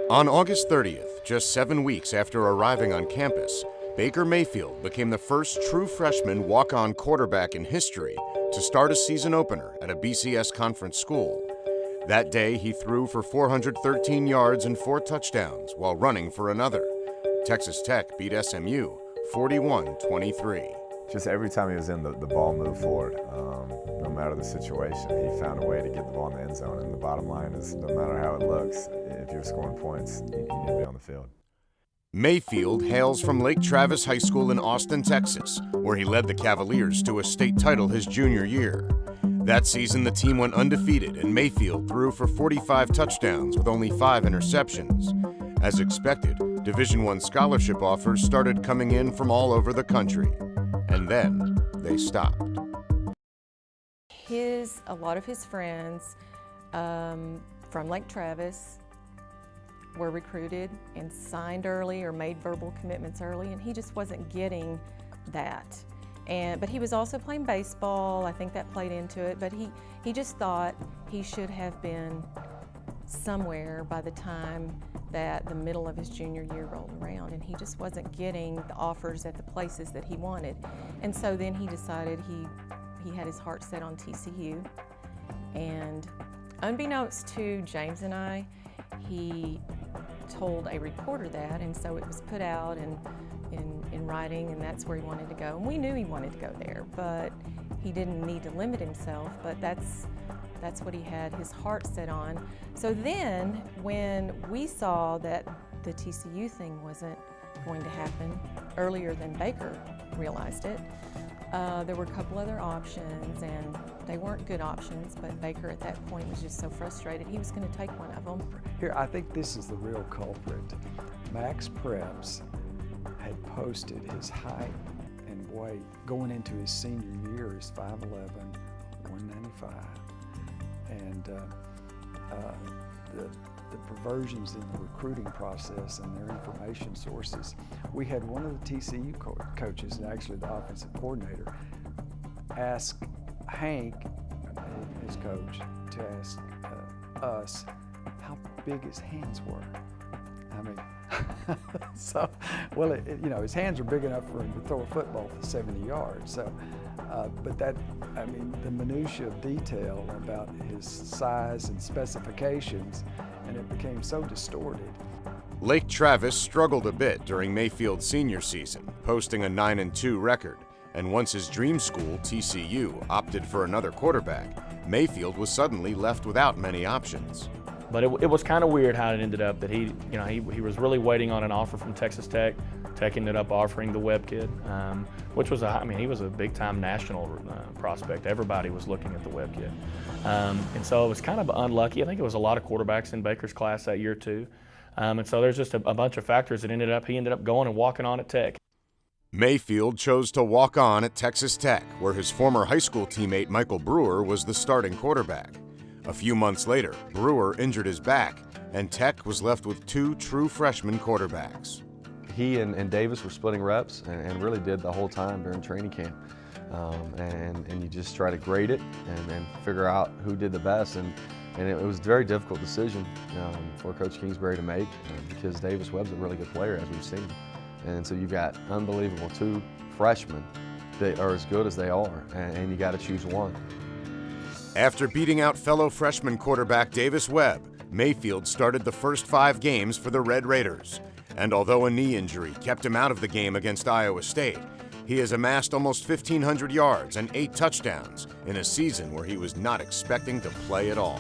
On August 30th, just 7 weeks after arriving on campus, Baker Mayfield became the first true freshman walk-on quarterback in history to start a season opener at a BCS conference school. That day, he threw for 413 yards and 4 touchdowns while running for another. Texas Tech beat SMU 41-23. Just every time he was in, the ball moved forward. No matter the situation, he found a way to get the ball in the end zone. And the bottom line is, no matter how it looks, if you're scoring points, you need to be on the field. Mayfield hails from Lake Travis High School in Austin, Texas, where he led the Cavaliers to a state title his junior year. That season, the team went undefeated, and Mayfield threw for 45 touchdowns with only 5 interceptions. As expected, Division I scholarship offers started coming in from all over the country. And then they stopped. A lot of his friends from Lake Travis were recruited and signed early or made verbal commitments early, and he just wasn't getting that. But he was also playing baseball. I think that played into it, but he just thought he should have been somewhere by the time that the middle of his junior year rolled around, and he just wasn't getting the offers at the places that he wanted. And so then he decided he had his heart set on TCU, and unbeknownst to James and I, he told a reporter that, and so it was put out in writing, and that's where he wanted to go. And we knew he wanted to go there, but he didn't need to limit himself, but that's what he had his heart set on. So then when we saw that the TCU thing wasn't going to happen earlier than Baker realized it, there were a couple other options, and they weren't good options, but Baker at that point was just so frustrated he was going to take one of them. Here, I think this is the real culprit. Max Preps had posted his height and weight going into his senior year is 5'11", 195. And the perversions in the recruiting process and their information sources. We had one of the TCU coaches, and actually the offensive coordinator, ask Hank, his coach, to ask us how big his hands were. I mean, so, well, you know, his hands were big enough for him to throw a football for 70 yards. So, but that, I mean, the minutia of detail about his size and specifications, and it became so distorted. Lake Travis struggled a bit during Mayfield's senior season, posting a 9-2 record. And once his dream school, TCU, opted for another quarterback, Mayfield was suddenly left without many options. But it was kind of weird how it ended up that he was really waiting on an offer from Texas Tech. Tech ended up offering the Webb kid, which was he was a big-time national prospect. Everybody was looking at the Webb kid. And so it was kind of unlucky. I think it was a lot of quarterbacks in Baker's class that year too. And so there's just a bunch of factors that he ended up going and walking on at Tech. Mayfield chose to walk on at Texas Tech, where his former high school teammate Michael Brewer was the starting quarterback. A few months later, Brewer injured his back, and Tech was left with 2 true freshman quarterbacks. He and Davis were splitting reps and really did the whole time during training camp. And you just try to grade it and figure out who did the best. And it was a very difficult decision for Coach Kingsbury to make because Davis Webb's a really good player, as we've seen. And so you've got unbelievable 2 freshmen that are as good as they are, and you got to choose one. After beating out fellow freshman quarterback Davis Webb, Mayfield started the first 5 games for the Red Raiders. And although a knee injury kept him out of the game against Iowa State, he has amassed almost 1,500 yards and 8 touchdowns in a season where he was not expecting to play at all.